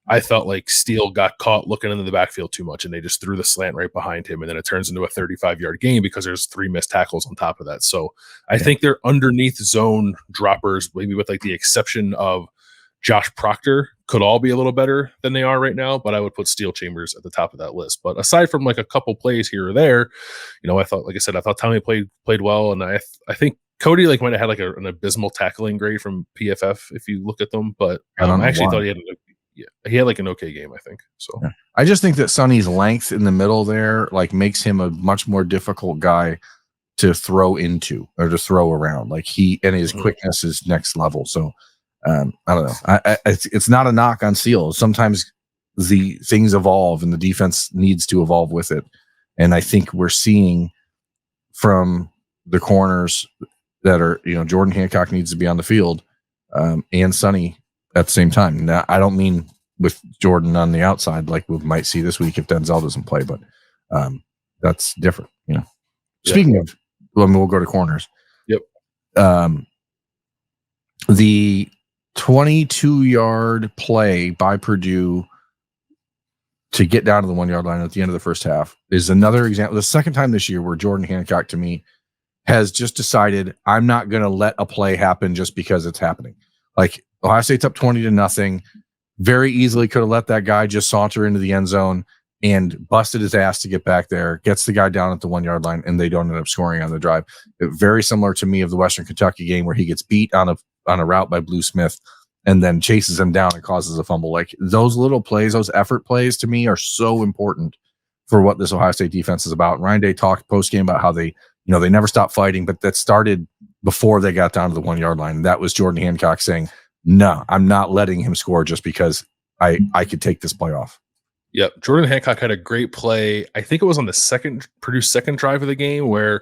I felt like Steele got caught looking into the backfield too much, and they just threw the slant right behind him, and then it turns into a 35-yard game because there's 3 missed tackles on top of that. So I think they're underneath zone droppers, maybe with like the exception of Josh Proctor, could all be a little better than they are right now, but I would put Steel Chambers at the top of that list. But aside from like a couple plays here or there, I thought, like I said, I thought Tommy played well, and I think Cody like might have had like an abysmal tackling grade from PFF if you look at them, but I actually thought he had like an okay game, I think. So I just think that Sonny's length in the middle there like makes him a much more difficult guy to throw into or to throw around. Like his quickness is next level. So I don't know. It's not a knock on Steele. Sometimes the things evolve and the defense needs to evolve with it. And I think we're seeing from the corners that are, Jordan Hancock needs to be on the field and Sonny at the same time. Now, I don't mean with Jordan on the outside like we might see this week if Denzel doesn't play, but that's different. Speaking of, we'll go to corners. Yep. The 22-yard play by Purdue to get down to the 1-yard line at the end of the first half is another example. The second time this year where Jordan Hancock, to me, has just decided I'm not going to let a play happen just because it's happening. Like Ohio State's up 20-0, very easily could have let that guy just saunter into the end zone and busted his ass to get back there, gets the guy down at the 1-yard line, and they don't end up scoring on the drive. Very similar to me of the Western Kentucky game where he gets beat on a route by Blue Smith and then chases him down and causes a fumble. Like those little plays, those effort plays to me are so important for what this Ohio State defense is about. Ryan Day talked post-game about how they never stopped fighting, but that started before they got down to the 1-yard line. And that was Jordan Hancock saying, no, I'm not letting him score just because I could take this play off. Yep. Jordan Hancock had a great play. I think it was on the Purdue's second drive of the game where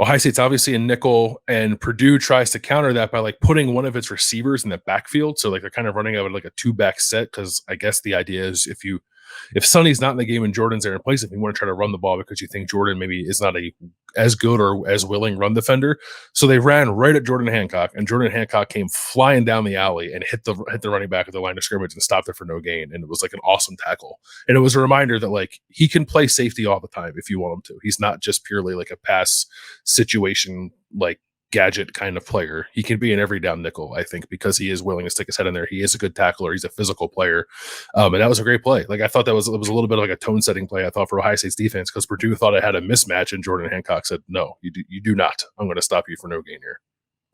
Ohio State's obviously a nickel and Purdue tries to counter that by like putting one of its receivers in the backfield. So like they're kind of running out of like a 2-back set because I guess the idea is if Sonny's not in the game and Jordan's there in place, if you want to try to run the ball because you think Jordan maybe is not as good or as willing run defender. So they ran right at Jordan Hancock, and Jordan Hancock came flying down the alley and hit the running back at the line of scrimmage and stopped it for no gain. And it was like an awesome tackle. And it was a reminder that like he can play safety all the time if you want him to. He's not just purely like a pass situation like gadget kind of player. He can be an every down nickel, I think, because he is willing to stick his head in there. He is a good tackler. He's a physical player. And that was a great play. Like I thought it was a little bit of like a tone setting play, I thought, for Ohio State's defense, because Purdue thought it had a mismatch and Jordan Hancock said, no, you do not. I'm going to stop you for no gain here.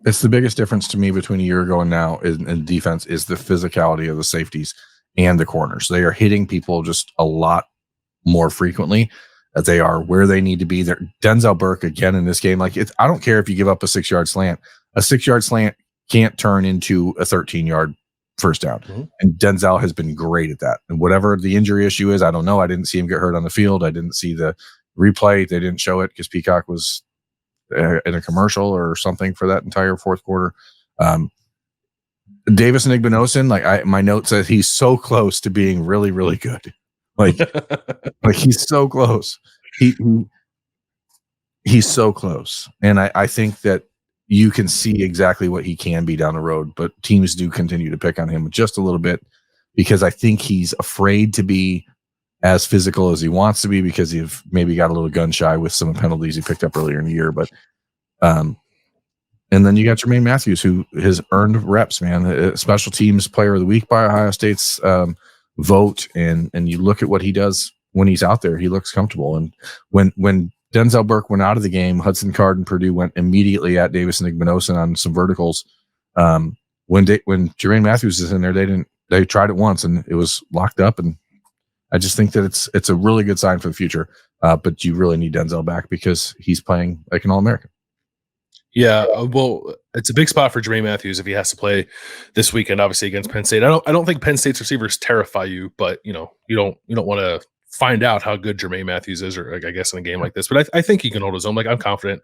It's the biggest difference to me between a year ago and now in defense is the physicality of the safeties and the corners. They are hitting people just a lot more frequently. They are where they need to be. They're Denzel Burke again in this game. Like I don't care if you give up a 6-yard slant. A 6-yard slant can't turn into a 13-yard first down. Mm-hmm. And Denzel has been great at that. And whatever the injury issue is, I don't know. I didn't see him get hurt on the field. I didn't see the replay. They didn't show it because Peacock was in a commercial or something for that entire fourth quarter. Davis and Igbinosun, like my note says he's so close to being really, really good. Like he's so close. He's so close. And I think that you can see exactly what he can be down the road, but teams do continue to pick on him just a little bit because I think he's afraid to be as physical as he wants to be because he's maybe got a little gun shy with some penalties he picked up earlier in the year. But and then you got Jermaine Matthews, who has earned reps, man. Special teams player of the week by Ohio State's vote, and you look at what he does when he's out there, he looks comfortable. And when Denzel Burke went out of the game, Hudson Card and Purdue went immediately at Davis and Igbinosun on some verticals. When Jermaine Matthews is in there, they tried it once and it was locked up. And I just think that it's a really good sign for the future. But you really need Denzel back because he's playing like an All-American. Yeah, well, it's a big spot for Jermaine Matthews if he has to play this weekend, obviously against Penn State. I don't think Penn State's receivers terrify you, but you don't want to find out how good Jermaine Matthews is, or I guess in a game like this. But I think he can hold his own. Like, I'm confident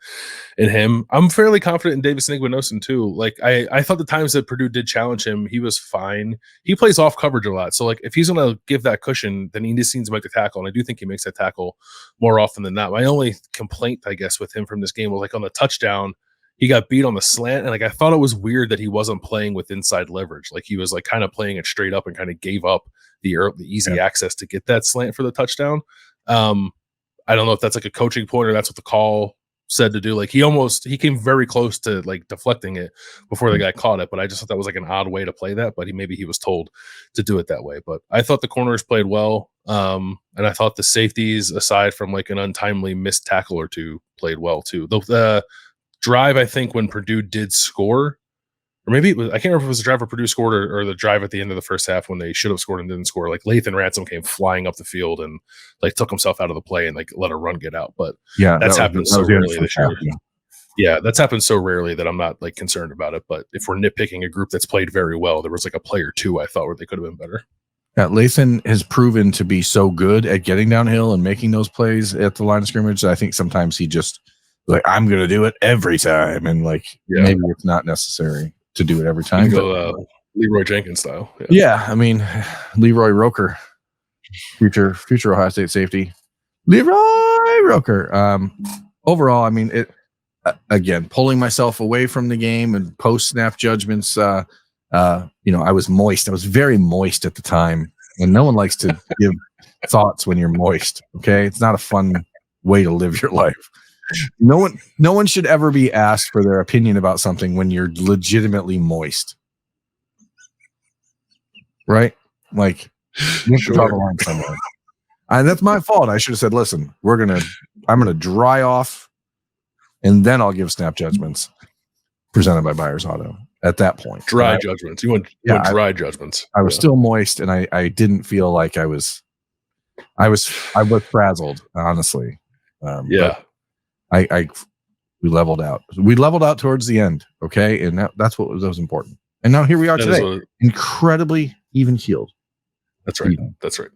in him. I'm fairly confident in Davis and Igbinosun too. Like, I thought the times that Purdue did challenge him, he was fine. He plays off coverage a lot, so like if he's going to give that cushion, then he just needs to make the tackle, and I do think he makes that tackle more often than not. My only complaint, I guess, with him from this game was like on the touchdown, he got beat on the slant, and like I thought it was weird that he wasn't playing with inside leverage. Like he was like kind of playing it straight up and kind of gave up the easy access to get that slant for the touchdown. I don't know if that's like a coaching point or that's what the call said to do. Like he came very close to like deflecting it before the guy caught it, but I just thought that was like an odd way to play that. But maybe he was told to do it that way. But I thought the corners played well, and I thought the safeties, aside from like an untimely missed tackle or two, played well too. The drive, I think, when Purdue did score, or maybe it was, I can't remember if it was the drive where Purdue scored or the drive at the end of the first half when they should have scored and didn't score. Like Lathan Ransom came flying up the field and like took himself out of the play and like let a run get out. But yeah, that's happened so rarely this year. Yeah, that's happened so rarely that I'm not like concerned about it. But if we're nitpicking a group that's played very well, there was like a play or two I thought where they could have been better. Yeah, Lathan has proven to be so good at getting downhill and making those plays at the line of scrimmage. I think sometimes he just like, I'm going to do it every time. And like, maybe it's not necessary to do it every time. Go, Leroy Jenkins style. Yeah. I mean, Leroy Roker, future Ohio State safety, Leroy Roker. Overall, I mean, again, pulling myself away from the game and post snap judgments. I was moist. I was very moist at the time, and no one likes to give thoughts when you're moist. Okay. It's not a fun way to live your life. No one should ever be asked for their opinion about something when you're legitimately moist. Right? Like, you have to draw the line somewhere. And that's my fault. I should have said, listen, I'm gonna dry off and then I'll give snap judgments presented by Buyers Auto at that point. Dry judgments. You want dry judgments. I was still moist and I didn't feel like I was frazzled, honestly. We leveled out. We leveled out towards the end, okay, and that's what was important. And now here we are today, incredibly even keeled. That's right. That's right.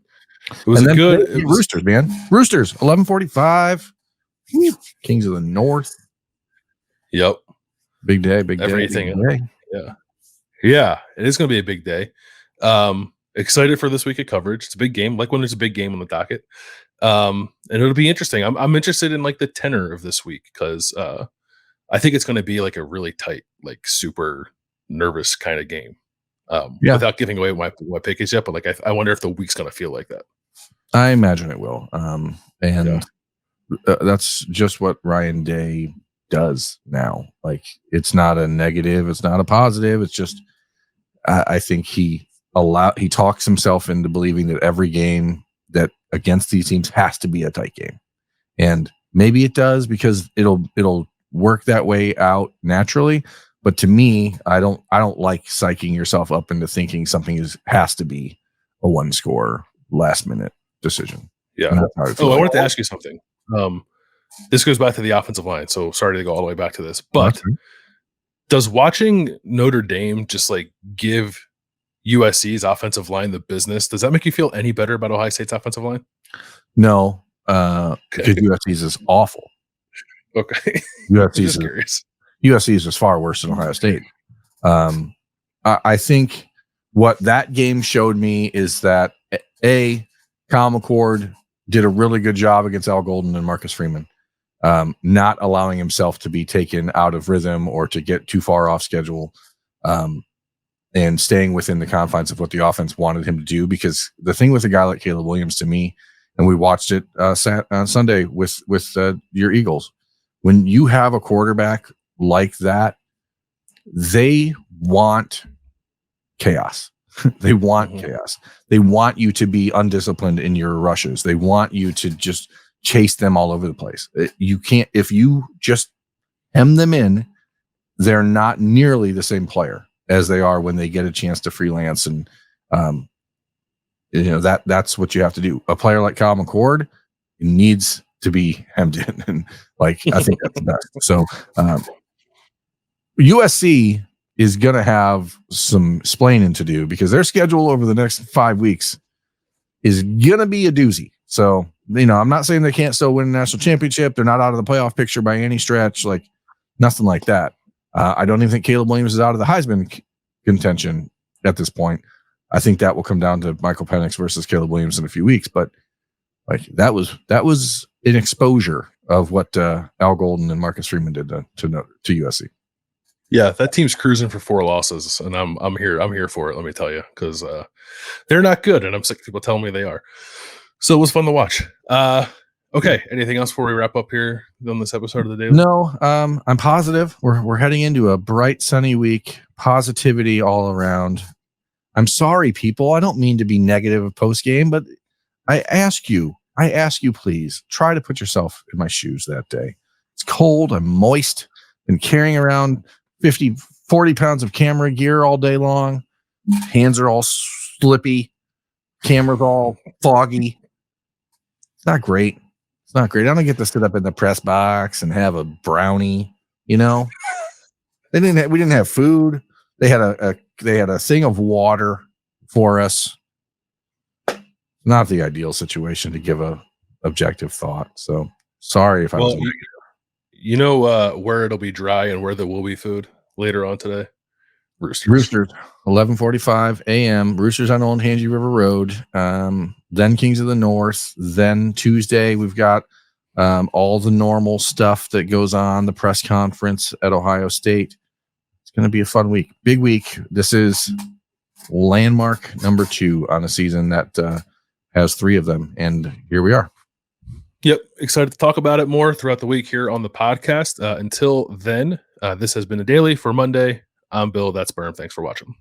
It was good. Roosters, man. Roosters, 11:45. Kings of the North. Yep. Big day. Big Everything. Day. Yeah. It is going to be a big day. Excited for this week of coverage. It's a big game. Like when there's a big game on the docket. And it'll be interesting. I'm interested in like the tenor of this week because I think it's going to be like a really tight, like super nervous kind of game. Without giving away what my pick is yet, but like I wonder if the week's going to feel like that. I imagine it will. That's just what Ryan Day does now. Like it's not a negative, it's not a positive. It's just I think he talks himself into believing that every game that against these teams has to be a tight game. And maybe it does because it'll work that way out naturally. But to me, I don't like psyching yourself up into thinking something has to be a one score last minute decision. Yeah. I wanted to ask you something. This goes back to the offensive line. So sorry to go all the way back to this, but does watching Notre Dame just like give USC's offensive line the business? Does that make you feel any better about Ohio State's offensive line? No, because USC's is awful. Okay. USC's is far worse than Ohio State. I think what that game showed me is that Kyle McCord did a really good job against Al Golden and Marcus Freeman, not allowing himself to be taken out of rhythm or to get too far off schedule. And staying within the confines of what the offense wanted him to do. Because the thing with a guy like Caleb Williams to me, and we watched it on Sunday with your Eagles, when you have a quarterback like that, they want chaos. They want chaos. They want you to be undisciplined in your rushes. They want you to just chase them all over the place. You can't, if you just hem them in, they're not nearly the same player as they are when they get a chance to freelance. And, that's what you have to do. A player like Kyle McCord needs to be hemmed in. And I think that's the best. So, USC is going to have some splaining to do because their schedule over the next 5 weeks is going to be a doozy. So, I'm not saying they can't still win a national championship. They're not out of the playoff picture by any stretch, nothing like that. I don't even think Caleb Williams is out of the Heisman contention at this point. I think that will come down to Michael Penix versus Caleb Williams in a few weeks. But that was an exposure of what Al Golden and Marcus Freeman did to USC. Yeah, that team's cruising for 4 losses, and I'm here for it. Let me tell you, because they're not good, and I'm sick of people telling me they are. So it was fun to watch. Okay, anything else before we wrap up here on this episode of the Daily? No, I'm positive. We're heading into a bright, sunny week. Positivity all around. I'm sorry, people. I don't mean to be negative post game, but I ask you, please try to put yourself in my shoes that day. It's cold. I'm moist. Been carrying around 40 pounds of camera gear all day long. Hands are all slippy. Camera's all foggy. It's not great. I don't get to sit up in the press box and have a brownie. We didn't have food. They had a thing of water for us. Not the ideal situation to give a objective thought. So sorry if I was. Where it'll be dry and where there will be food later on today? Roosters, 11:45 a.m. Roosters on Old Hangy River Road. Then Kings of the North. Then Tuesday we've got all the normal stuff that goes on. The press conference at Ohio State. It's going to be a fun week. Big week. This is landmark number 2 on a season that has 3 of them, and here we are. Yep. Excited to talk about it more throughout the week here on the podcast. Until then, this has been a daily for Monday. I'm Bill. That's Berm. Thanks for watching.